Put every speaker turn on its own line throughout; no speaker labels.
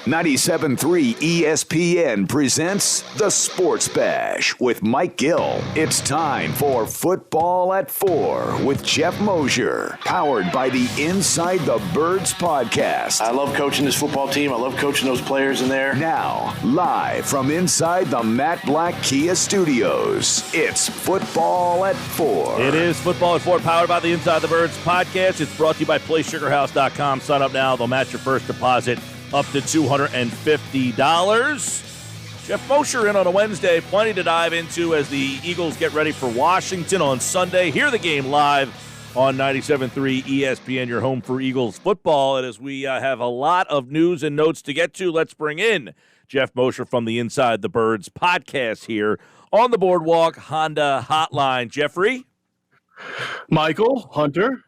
97.3 ESPN presents The Sports Bash with Mike Gill. It's time for Football at 4 with Geoff Mosher, powered by the Inside the Birds podcast.
I love coaching this football team. I love coaching those players in there.
Now, live from inside the Matt Black Kia Studios, it's Football at 4.
It is Football at 4, powered by the Inside the Birds podcast. It's brought to you by PlaySugarHouse.com. Sign up now. They'll match your first deposit up to $250. Geoff Mosher in on a Wednesday. Plenty to dive into as the Eagles get ready for Washington on Sunday. Hear the game live on 97.3 ESPN, your home for Eagles football. And as we have a lot of news and notes to get to, let's bring in Geoff Mosher from the Inside the Birds podcast here on the Boardwalk Honda Hotline. Jeffrey?
Michael, Hunter.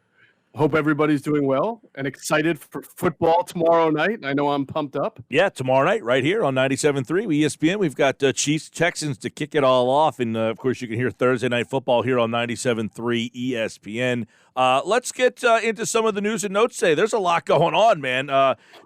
Hope everybody's doing well and excited for football tomorrow night. I know I'm pumped up.
Yeah, tomorrow night right here on 97.3 ESPN. We've got Chiefs Texans to kick it all off. And, of course, you can hear Thursday Night Football here on 97.3 ESPN. Let's get into some of the news and notes today. There's a lot going on, man.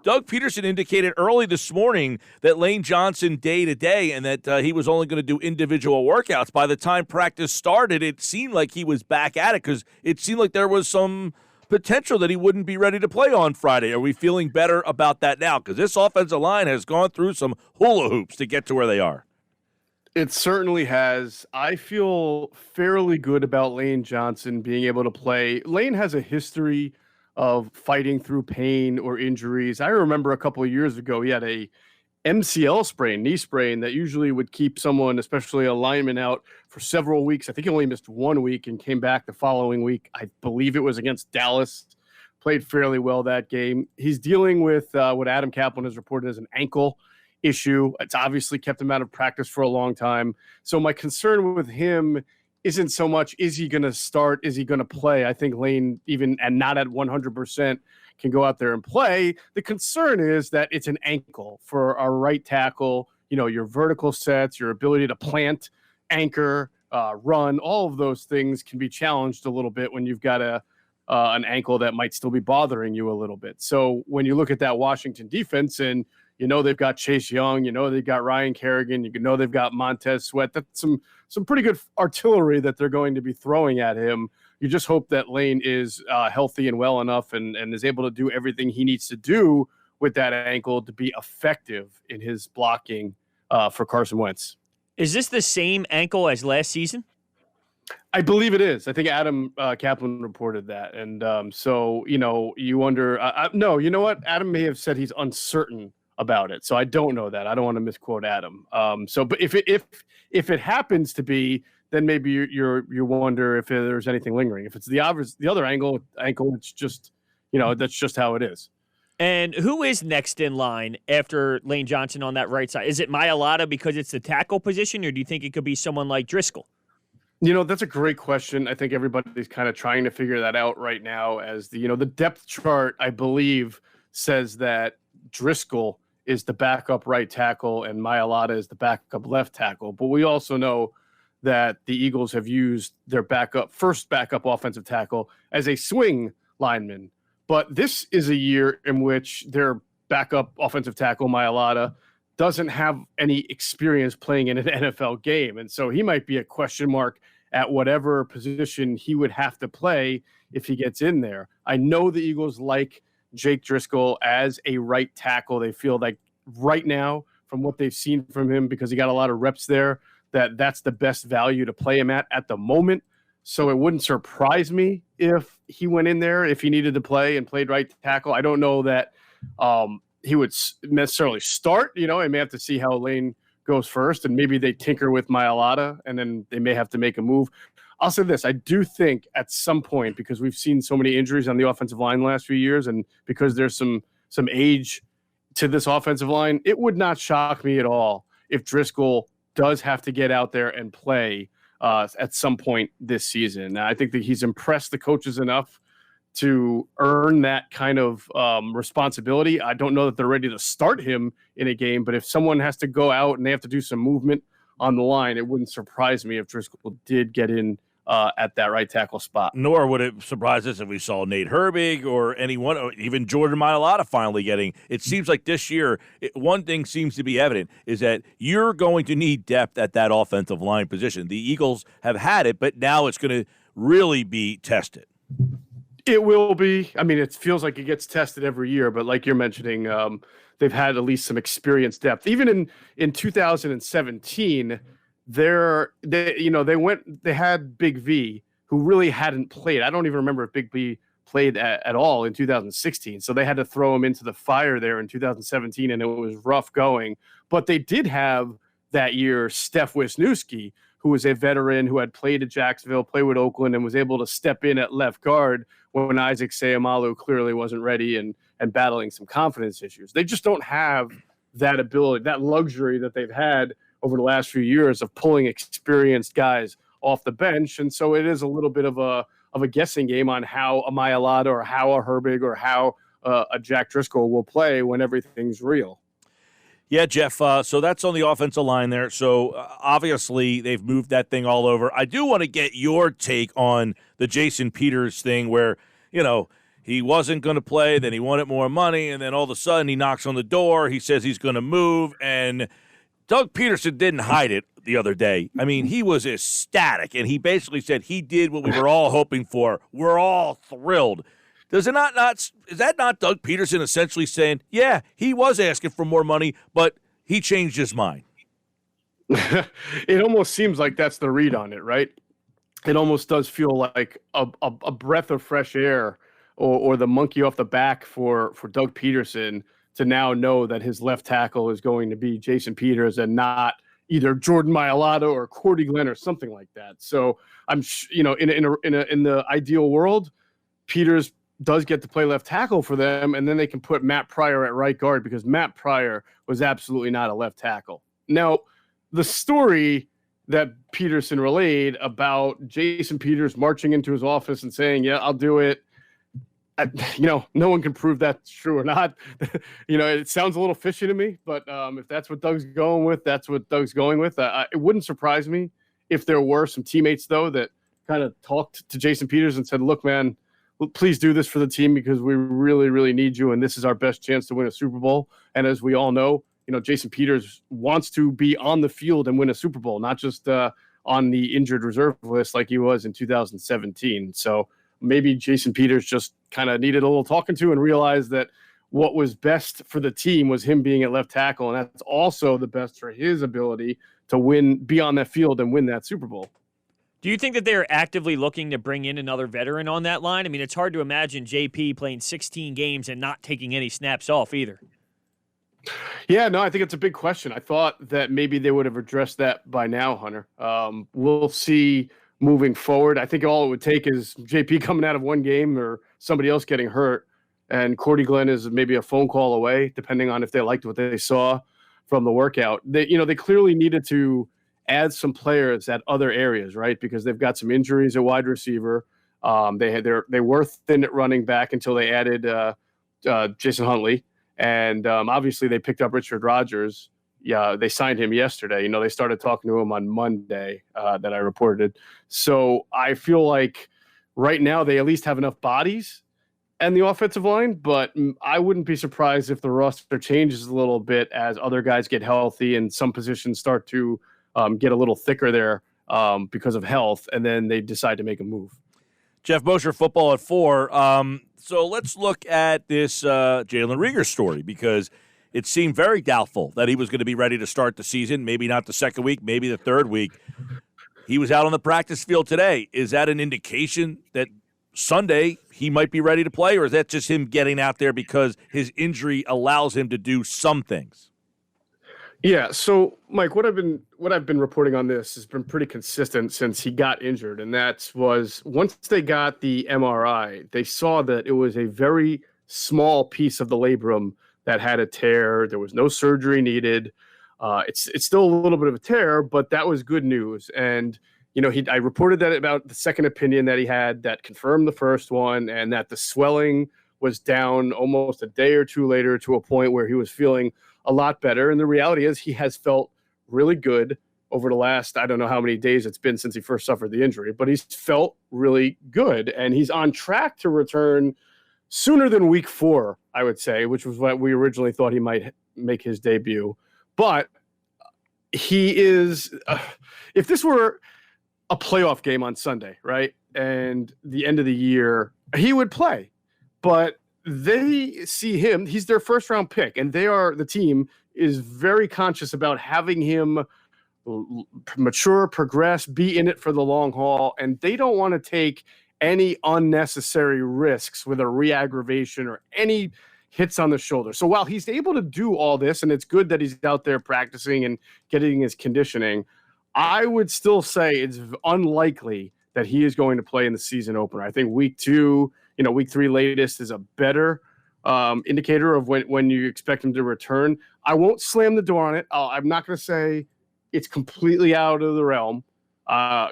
Doug Peterson indicated early this morning that Lane Johnson day-to-day and that he was only going to do individual workouts. By the time practice started, it seemed like he was back at it because it seemed like there was some potential that he wouldn't be ready to play on Friday. Are we feeling better about that now? Because this offensive line has gone through some hula hoops to get to where they are.
It certainly has. I feel fairly good about Lane Johnson being able to play. Lane has a history of fighting through pain or injuries. I remember a couple of years ago, he had a MCL sprain, knee sprain, that usually would keep someone, especially a lineman, out for several weeks. I think he only missed 1 week and came back the following week. I believe it was against Dallas. Played fairly well that game. He's dealing with what Adam Kaplan has reported as an ankle issue. It's obviously kept him out of practice for a long time. So my concern with him isn't so much, is he going to start? Is he going to play? I think Lane, even and not at 100%, can go out there and play. The concern is that it's an ankle for our right tackle. You know, your vertical sets, your ability to plant, anchor, run, all of those things can be challenged a little bit when you've got an ankle that might still be bothering you a little bit. So when you look at that Washington defense and you know they've got Chase Young, you know they've got Ryan Kerrigan, you know they've got Montez Sweat, that's some pretty good artillery that they're going to be throwing at him. You just hope that Lane is healthy and well enough and is able to do everything he needs to do with that ankle to be effective in his blocking for Carson Wentz.
Is this the same ankle as last season?
I believe it is. I think Adam Kaplan reported that. And so, you know, you wonder no, you know what? Adam may have said he's uncertain about it. So I don't know that. I don't want to misquote Adam. But if it happens to be, then maybe you wonder if there's anything lingering. If it's the other ankle, it's just, you know, that's just how it is.
And who is next in line after Lane Johnson on that right side? Is it Mailata because it's the tackle position, or do you think it could be someone like Driscoll?
You know, that's a great question. I think everybody's kind of trying to figure that out right now as the depth chart, I believe, says that Driscoll is the backup right tackle and Mailata is the backup left tackle. But we also know that the Eagles have used their first backup offensive tackle as a swing lineman. But this is a year in which their backup offensive tackle, Mailata, doesn't have any experience playing in an NFL game. And so he might be a question mark at whatever position he would have to play if he gets in there. I know the Eagles like Jake Driscoll as a right tackle. They feel like right now, from what they've seen from him, because he got a lot of reps there, that's the best value to play him at the moment. So it wouldn't surprise me if he went in there, if he needed to play and played right tackle. I don't know that he would necessarily start. You know, I may have to see how Lane goes first, and maybe they tinker with Mailata, and then they may have to make a move. I'll say this. I do think at some point, because we've seen so many injuries on the offensive line the last few years, and because there's some age to this offensive line, it would not shock me at all if Driscoll does have to get out there and play at some point this season. Now, I think that he's impressed the coaches enough to earn that kind of responsibility. I don't know that they're ready to start him in a game, but if someone has to go out and they have to do some movement on the line, it wouldn't surprise me if Driscoll did get in at that right tackle spot.
Nor would it surprise us if we saw Nate Herbig or anyone, or even Jordan Mailata finally getting. It seems like this year, one thing seems to be evident is that you're going to need depth at that offensive line position. The Eagles have had it, but now it's going to really be tested.
It will be. I mean, it feels like it gets tested every year, but like you're mentioning, they've had at least some experience depth. Even in 2017, they had Big V, who really hadn't played. I don't even remember if Big V played at all in 2016. So they had to throw him into the fire there in 2017, and it was rough going. But they did have that year Steph Wisniewski, who was a veteran who had played at Jacksonville, played with Oakland, and was able to step in at left guard when Isaac Seumalo clearly wasn't ready and battling some confidence issues. They just don't have that ability, that luxury that they've had over the last few years of pulling experienced guys off the bench. And so it is a little bit of a guessing game on how a Mailata or how a Herbig or how a Jack Driscoll will play when everything's real.
Yeah, Jeff, so that's on the offensive line there. So obviously they've moved that thing all over. I do want to get your take on the Jason Peters thing where, he wasn't going to play, then he wanted more money, and then all of a sudden he knocks on the door, he says he's going to move, and Doug Peterson didn't hide it the other day. I mean, he was ecstatic, and he basically said he did what we were all hoping for. We're all thrilled. Is that not Doug Peterson essentially saying, yeah, he was asking for more money, but he changed his mind?
It almost seems like that's the read on it, right? It almost does feel like a breath of fresh air or the monkey off the back for Doug Peterson to now know that his left tackle is going to be Jason Peters and not either Jordan Mailata or Cordy Glenn or something like that. So I'm, in the ideal world, Peters does get to play left tackle for them, and then they can put Matt Pryor at right guard because Matt Pryor was absolutely not a left tackle. Now, the story that Peterson relayed about Jason Peters marching into his office and saying, yeah, I'll do it. No one can prove that's true or not. It sounds a little fishy to me, but if that's what Doug's going with, that's what Doug's going with. It wouldn't surprise me if there were some teammates, though, that kind of talked to Jason Peters and said, look, man, please do this for the team because we really, really need you, and this is our best chance to win a Super Bowl. And as we all know, Jason Peters wants to be on the field and win a Super Bowl, not just on the injured reserve list like he was in 2017. So maybe Jason Peters just kind of needed a little talking to and realized that what was best for the team was him being at left tackle, and that's also the best for his ability to be on that field and win that Super Bowl.
Do you think that they're actively looking to bring in another veteran on that line? I mean, it's hard to imagine JP playing 16 games and not taking any snaps off either.
Yeah, no, I think it's a big question. I thought that maybe they would have addressed that by now, Hunter. We'll see moving forward. I think all it would take is JP coming out of one game or somebody else getting hurt, and Cordy Glenn is maybe a phone call away, depending on if they liked what they saw from the workout. They clearly needed to add some players at other areas, right? Because they've got some injuries at wide receiver. They were thin at running back until they added Jason Huntley, and obviously they picked up Richard Rodgers. Yeah, they signed him yesterday. They started talking to him on Monday that I reported. So I feel like right now they at least have enough bodies and the offensive line, but I wouldn't be surprised if the roster changes a little bit as other guys get healthy and some positions start to get a little thicker there because of health, and then they decide to make a move.
Geoff Mosher, Football at 4. So let's look at this Jalen Reagor story because it seemed very doubtful that he was going to be ready to start the season, maybe not the second week, maybe the third week. He was out on the practice field today. Is that an indication that Sunday he might be ready to play, or is that just him getting out there because his injury allows him to do some things?
Yeah, so Mike, what I've been reporting on this has been pretty consistent since he got injured, and that was once they got the MRI, they saw that it was a very small piece of the labrum that had a tear. There was no surgery needed. It's still a little bit of a tear, but that was good news. And I reported that about the second opinion that he had that confirmed the first one, and that the swelling was down almost a day or two later to a point where he was feeling a lot better. And the reality is he has felt really good over the last, I don't know how many days it's been since he first suffered the injury, but he's felt really good, and he's on track to return sooner than week 4, I would say, which was what we originally thought he might make his debut. But he is, if this were a playoff game on Sunday, right, and the end of the year, he would play. But they see him, he's their first-round pick, and the team is very conscious about having him mature, progress, be in it for the long haul, and they don't want to take any unnecessary risks with a re-aggravation or any hits on the shoulder. So while he's able to do all this, and it's good that he's out there practicing and getting his conditioning, I would still say it's unlikely that he is going to play in the season opener. I think week 2, week 3 latest is a better indicator of when you expect him to return. I won't slam the door on it. I'm not going to say it's completely out of the realm.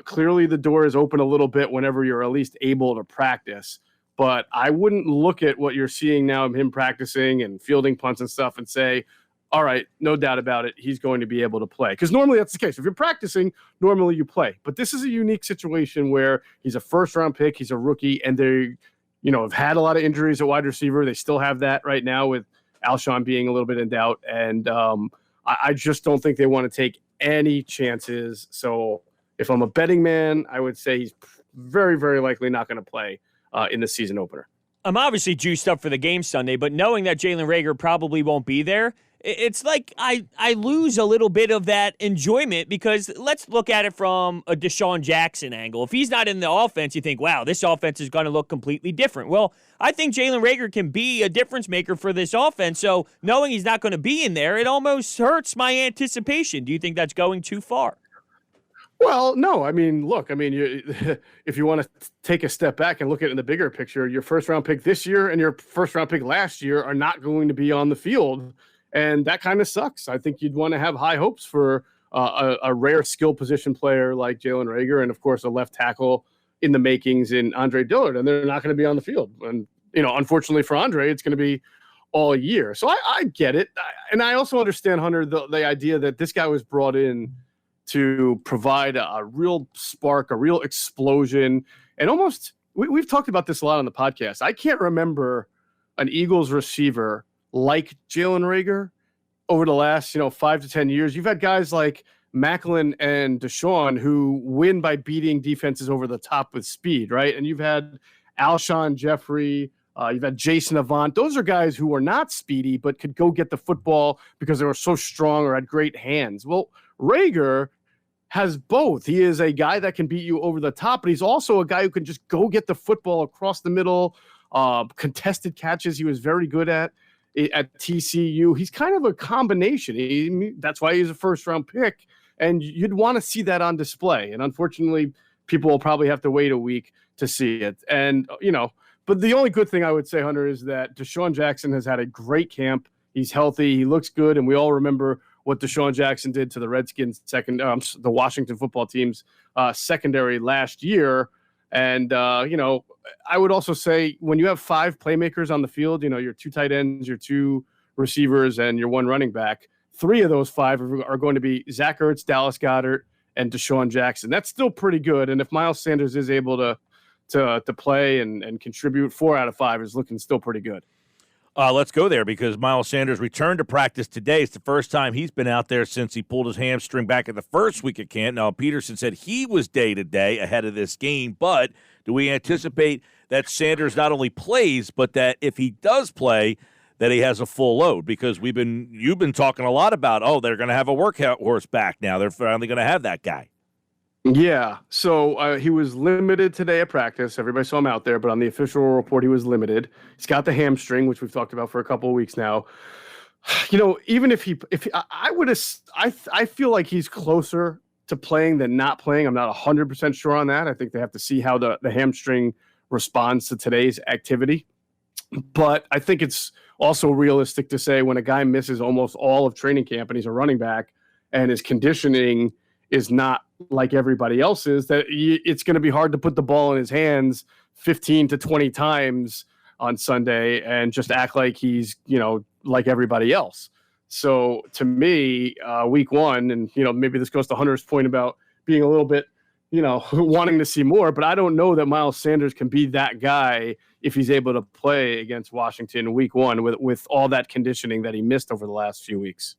Clearly, the door is open a little bit whenever you're at least able to practice. But I wouldn't look at what you're seeing now of him practicing and fielding punts and stuff and say, all right, no doubt about it, he's going to be able to play. Because normally that's the case. If you're practicing, normally you play. But this is a unique situation where he's a first-round pick, he's a rookie, and they have had a lot of injuries at wide receiver. They still have that right now with Alshon being a little bit in doubt. And I just don't think they want to take any chances. So if I'm a betting man, I would say he's very, very likely not going to play in the season opener.
I'm obviously juiced up for the game Sunday, but knowing that Jalen Reagor probably won't be there, it's like I lose a little bit of that enjoyment, because let's look at it from a Deshaun Jackson angle. If he's not in the offense, you think, wow, this offense is going to look completely different. Well, I think Jalen Reagor can be a difference maker for this offense, so knowing he's not going to be in there, it almost hurts my anticipation. Do you think that's going too far?
Well, no. I mean, look, if you want to take a step back and look at it in the bigger picture, your first-round pick this year and your first-round pick last year are not going to be on the field, and that kind of sucks. I think you'd want to have high hopes for a rare skill position player like Jalen Reagor, and, of course, a left tackle in the makings in Andre Dillard, and they're not going to be on the field. And, unfortunately for Andre, it's going to be all year. So I get it. And I also understand, Hunter, the idea that this guy was brought in to provide a real spark, a real explosion. And almost, we've talked about this a lot on the podcast. I can't remember an Eagles receiver like Jalen Reagor over the last, 5 to 10 years. You've had guys like Macklin and Deshaun who win by beating defenses over the top with speed, right? And you've had Alshon Jeffrey, you've had Jason Avant. Those are guys who were not speedy, but could go get the football because they were so strong or had great hands. Well, Reagor has both. He is a guy that can beat you over the top, but he's also a guy who can just go get the football across the middle. Contested catches he was very good at TCU. He's kind of a combination. That's why he's a first-round pick, and you'd want to see that on display. And unfortunately, people will probably have to wait a week to see it. And, but the only good thing I would say, Hunter, is that Deshaun Jackson has had a great camp. He's healthy. He looks good, and we all remember what Deshaun Jackson did to the Redskins the Washington football team's secondary last year. And, I would also say when you have 5 playmakers on the field, your 2 tight ends, your 2 receivers, and your 1 running back, 3 of those 5 are going to be Zach Ertz, Dallas Goedert, and Deshaun Jackson. That's still pretty good. And if Miles Sanders is able to play and contribute, 4 out of 5 is looking still pretty good.
Let's go there, because Miles Sanders returned to practice today. It's the first time he's been out there since he pulled his hamstring back in the first week of camp. Now, Peterson said he was day-to-day ahead of this game, but do we anticipate that Sanders not only plays, but that if he does play, that he has a full load? Because you've been talking a lot about, they're going to have a workhorse back now. They're finally going to have that guy.
Yeah, so he was limited today at practice. Everybody saw him out there, but on the official report, he was limited. He's got the hamstring, which we've talked about for a couple of weeks now. Even if I feel like he's closer to playing than not playing. I'm not 100% sure on that. I think they have to see how the hamstring responds to today's activity. But I think it's also realistic to say when a guy misses almost all of training camp and he's a running back and his conditioning is not like everybody else's, that it's going to be hard to put the ball in his hands 15 to 20 times on Sunday and just act like he's, like everybody else. So to me, week one, and maybe this goes to Hunter's point about being a little bit, wanting to see more, but I don't know that Miles Sanders can be that guy if he's able to play against Washington week one with all that conditioning that he missed over the last few weeks.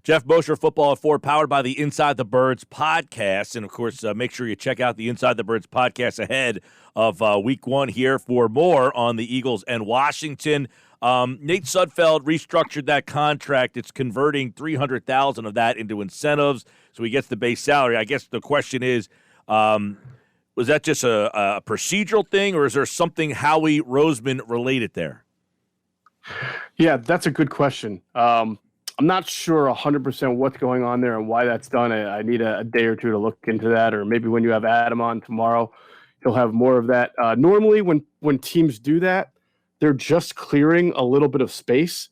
Geoff Mosher, Football at 4, powered by the Inside the Birds podcast. And, of course, make sure you check out the Inside the Birds podcast ahead of week one here for more on the Eagles and Washington. Nate Sudfeld restructured that contract. It's converting $300,000 of that into incentives, so he gets the base salary. I guess the question is, was that just a procedural thing, or is there something Howie Roseman related there?
Yeah, that's a good question. I'm not sure 100% what's going on there and why that's done. I need a day or two to look into that, or maybe when you have Adam on tomorrow, he'll have more of that. Normally, when teams do that, they're just clearing a little bit of space,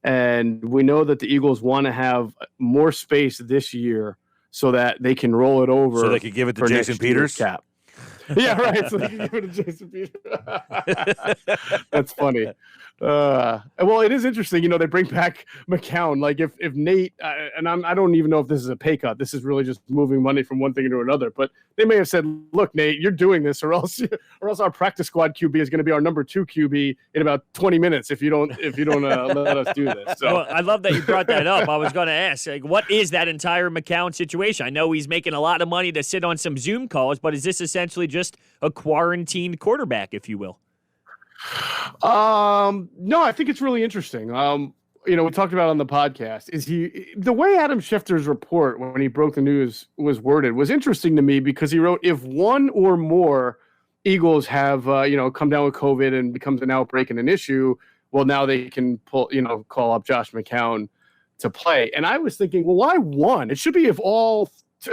and we know that the Eagles want to have more space this year so that they can roll it over.
So they could give it to Jason Peters?
Cap. Yeah, right. So they can give it to Jason Peters. That's funny. Well, it is interesting. They bring back McCown. Like if Nate and I don't even know if this is a pay cut. This is really just moving money from one thing to another. But they may have said, "Look, Nate, you're doing this, or else our practice squad QB is going to be our number 2 QB in about 20 minutes if you don't let us do this." So
well, I love that you brought that up. I was going to ask, what is that entire McCown situation? I know he's making a lot of money to sit on some Zoom calls, but is this essentially just a quarantined quarterback, if you will?
No, I think it's really interesting. We talked about it on the podcast. The way Adam Schefter's report when he broke the news was worded was interesting to me, because he wrote, if one or more Eagles have come down with COVID and becomes an outbreak and an issue, well, now they can call up Josh McCown to play. And I was thinking, well, why one? It should be at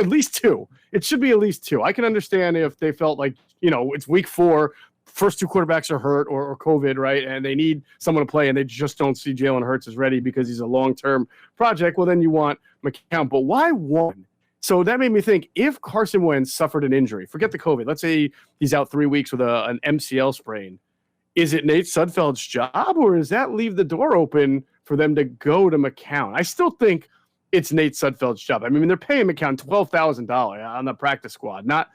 least two. It should be at least two. I can understand if they felt like, it's week 4, first 2 quarterbacks are hurt or COVID, right? And they need someone to play, and they just don't see Jalen Hurts as ready because he's a long-term project. Well, then you want McCown. But why one? So that made me think, if Carson Wentz suffered an injury, forget the COVID, let's say he's out 3 weeks with an MCL sprain, is it Nate Sudfeld's job, or does that leave the door open for them to go to McCown? I still think it's Nate Sudfeld's job. I mean, they're paying McCown $12,000 on the practice squad, not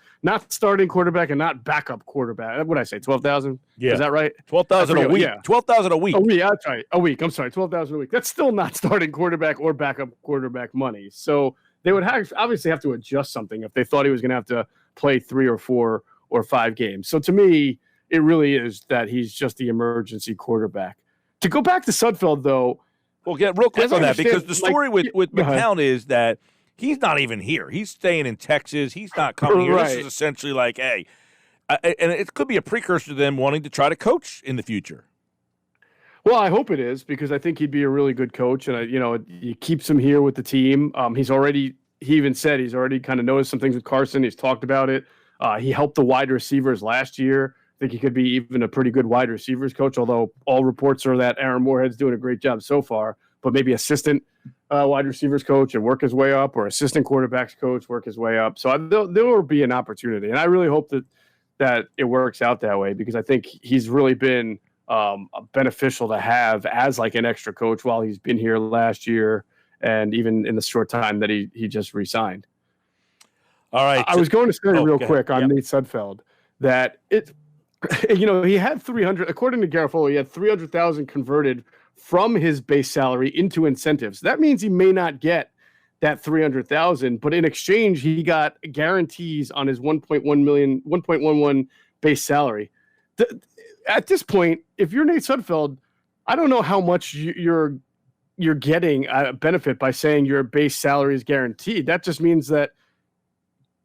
starting quarterback and not backup quarterback. What did I say, $12,000?
Yeah.
Is that right?
$12,000 a week. Yeah. $12,000 a week.
A week. That's right. A week. I'm sorry, $12,000 a week. That's still not starting quarterback or backup quarterback money. So they would obviously have to adjust something if they thought he was going to have to play 3 or 4 or 5 games. So to me, it really is that he's just the emergency quarterback. To go back to Sudfeld, though.
Well, get real quick on that, because the story with McCown is that he's not even here. He's staying in Texas. He's not coming here.
Right.
This is essentially like, hey, and it could be a precursor to them wanting to try to coach in the future.
Well, I hope it is, because I think he'd be a really good coach, and he keeps him here with the team. He even said he's already kind of noticed some things with Carson. He's talked about it. He helped the wide receivers last year. I think he could be even a pretty good wide receivers coach, although all reports are that Aaron Moorhead's doing a great job so far. But maybe assistant wide receivers coach and work his way up, or assistant quarterbacks coach, work his way up. So there will be an opportunity, and I really hope that it works out that way, because I think he's really been beneficial to have as like an extra coach while he's been here last year, and even in the short time that he just re-signed.
All right,
I was going to say real quick on Nate Sudfeld that he had 300, according to Garofalo, he had 300,000 converted from his base salary into incentives. That means he may not get that 300,000, but in exchange, he got guarantees on his 1.11 base salary. At this point, if you're Nate Sudfeld, I don't know how much you're getting a benefit by saying your base salary is guaranteed. That just means that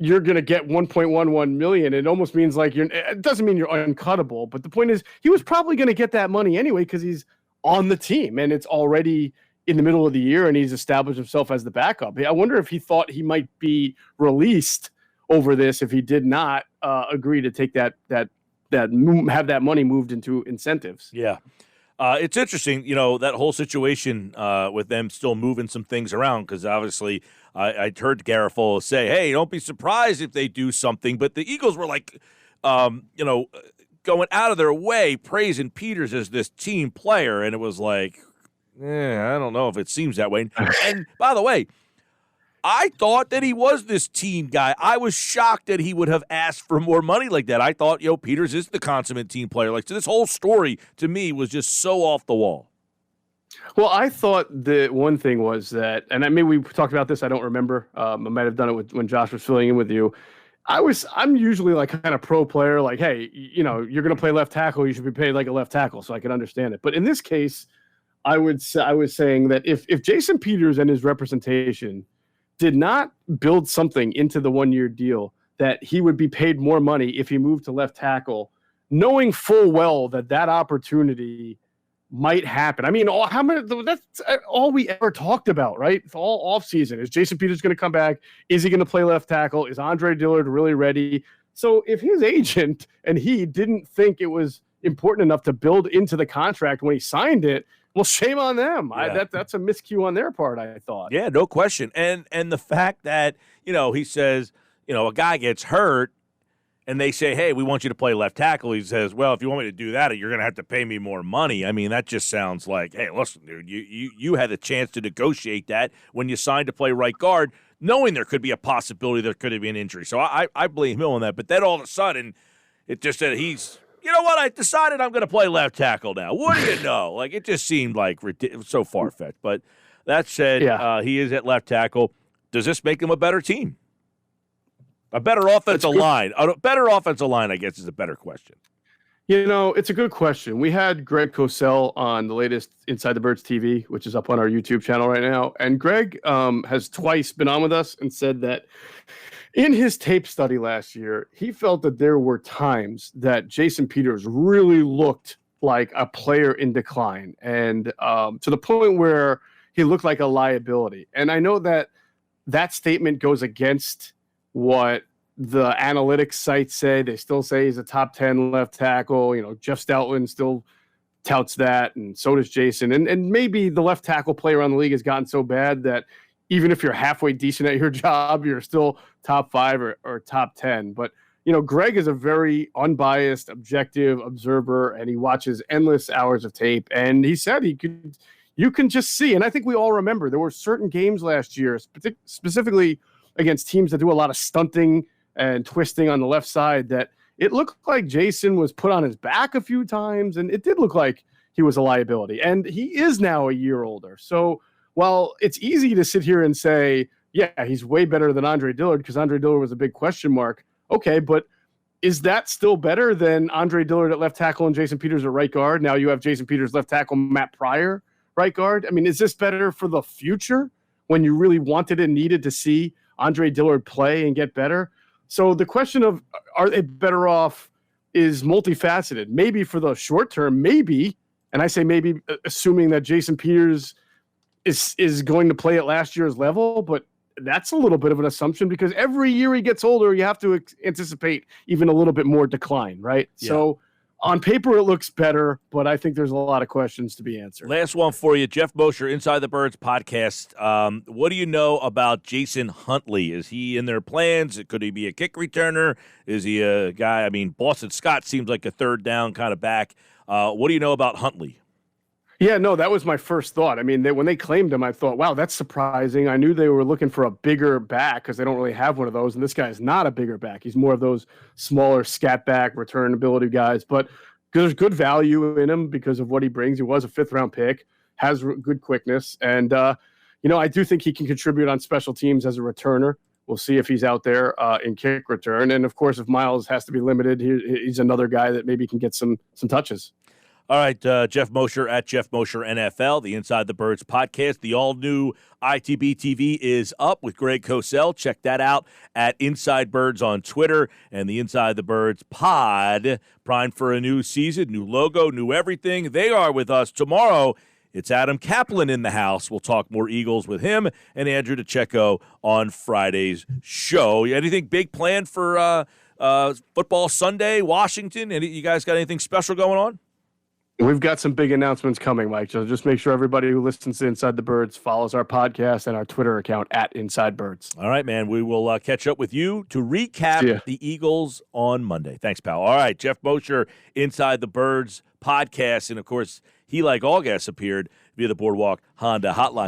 you're going to get 1.11 million. It almost means like it doesn't mean you're uncuttable, but the point is he was probably going to get that money anyway, because he's on the team and it's already in the middle of the year and he's established himself as the backup. I wonder if he thought he might be released over this if he did not agree to take have that money moved into incentives.
Yeah. It's interesting, that whole situation with them still moving some things around, because obviously I heard Garofalo say, hey, don't be surprised if they do something. But the Eagles were like, going out of their way praising Peters as this team player. And it was like, I don't know if it seems that way. And by the way, I thought that he was this team guy. I was shocked that he would have asked for more money like that. I thought, Peters is the consummate team player. So this whole story to me was just so off the wall.
Well, I thought the one thing was that, and I mean, we talked about this. I don't remember. I might have done it when Josh was filling in with you. I'm usually like kind of pro player, like, hey, you're going to play left tackle. You should be paid like a left tackle, so I can understand it. But in this case, I was saying that if Jason Peters and his representation did not build something into the 1-year deal, that he would be paid more money if he moved to left tackle, knowing full well that opportunity might happen. I mean, that's all we ever talked about, right? It's all offseason. Is Jason Peters going to come back? Is he going to play left tackle? Is Andre Dillard really ready? So if his agent and he didn't think it was important enough to build into the contract when he signed it, well, shame on them.
Yeah.
That's a miscue on their part, I thought.
Yeah, no question. And the fact that, he says, a guy gets hurt, and they say, hey, we want you to play left tackle. He says, well, if you want me to do that, you're going to have to pay me more money. I mean, that just sounds like, hey, listen, dude, you had a chance to negotiate that when you signed to play right guard, knowing there could be a possibility there could be an injury. So I blame him on that. But then all of a sudden, it just said you know what, I decided I'm going to play left tackle now. What do you know? Like, it just seemed like so far-fetched. But that said, he is at left tackle. Does this make him a better team? A better offensive line. A better offensive line, I guess, is a better question.
It's a good question. We had Greg Cosell on the latest Inside the Birds TV, which is up on our YouTube channel right now. And Greg has twice been on with us and said that in his tape study last year, he felt that there were times that Jason Peters really looked like a player in decline, and to the point where he looked like a liability. And I know that statement goes against what the analytics sites say. They still say he's a top 10 left tackle. Jeff Stoutland still touts that, and so does Jason. And maybe the left tackle play around the league has gotten so bad that even if you're halfway decent at your job, you're still top 5 or top 10. But, Greg is a very unbiased, objective observer, and he watches endless hours of tape. And he said you can just see, and I think we all remember, there were certain games last year, specifically against teams that do a lot of stunting and twisting on the left side, that it looked like Jason was put on his back a few times, and it did look like he was a liability. And he is now a year older. So while it's easy to sit here and say, yeah, he's way better than Andre Dillard because Andre Dillard was a big question mark. Okay, but is that still better than Andre Dillard at left tackle and Jason Peters at right guard? Now you have Jason Peters left tackle, Matt Pryor right guard. I mean, is this better for the future when you really wanted and needed to see Andre Dillard play and get better? So the question of are they better off is multifaceted. Maybe for the short term, maybe, and I say maybe assuming that Jason Peters is going to play at last year's level, but that's a little bit of an assumption because every year he gets older, you have to anticipate even a little bit more decline, right? Yeah. So on paper, it looks better, but I think there's a lot of questions to be answered.
Last one for you. Geoff Mosher, Inside the Birds podcast. What do you know about Jason Huntley? Is he in their plans? Could he be a kick returner? Is he a guy? I mean, Boston Scott seems like a third down kind of back. What do you know about Huntley?
Yeah, no, that was my first thought. I mean, when they claimed him, I thought, wow, that's surprising. I knew they were looking for a bigger back because they don't really have one of those. And this guy is not a bigger back. He's more of those smaller scat back, return ability guys. But there's good value in him because of what he brings. He was a 5th-round pick, has good quickness. And, I do think he can contribute on special teams as a returner. We'll see if he's out there in kick return. And, of course, if Miles has to be limited, he's another guy that maybe can get some touches.
All right, Geoff Mosher at Geoff Mosher NFL, the Inside the Birds podcast. The all-new ITB TV is up with Greg Cosell. Check that out at Inside Birds on Twitter and the Inside the Birds pod. Primed for a new season, new logo, new everything. They are with us tomorrow. It's Adam Kaplan in the house. We'll talk more Eagles with him and Andrew DeCecco on Friday's show. Anything big planned for football Sunday, Washington? You guys got anything special going on?
We've got some big announcements coming, Mike. So just make sure everybody who listens to Inside the Birds follows our podcast and our Twitter account at Inside Birds.
All right, man. We will catch up with you to recap the Eagles on Monday. Thanks, pal. All right, Geoff Mosher, Inside the Birds podcast. And, of course, he, like all guests, appeared via the Boardwalk Honda hotline.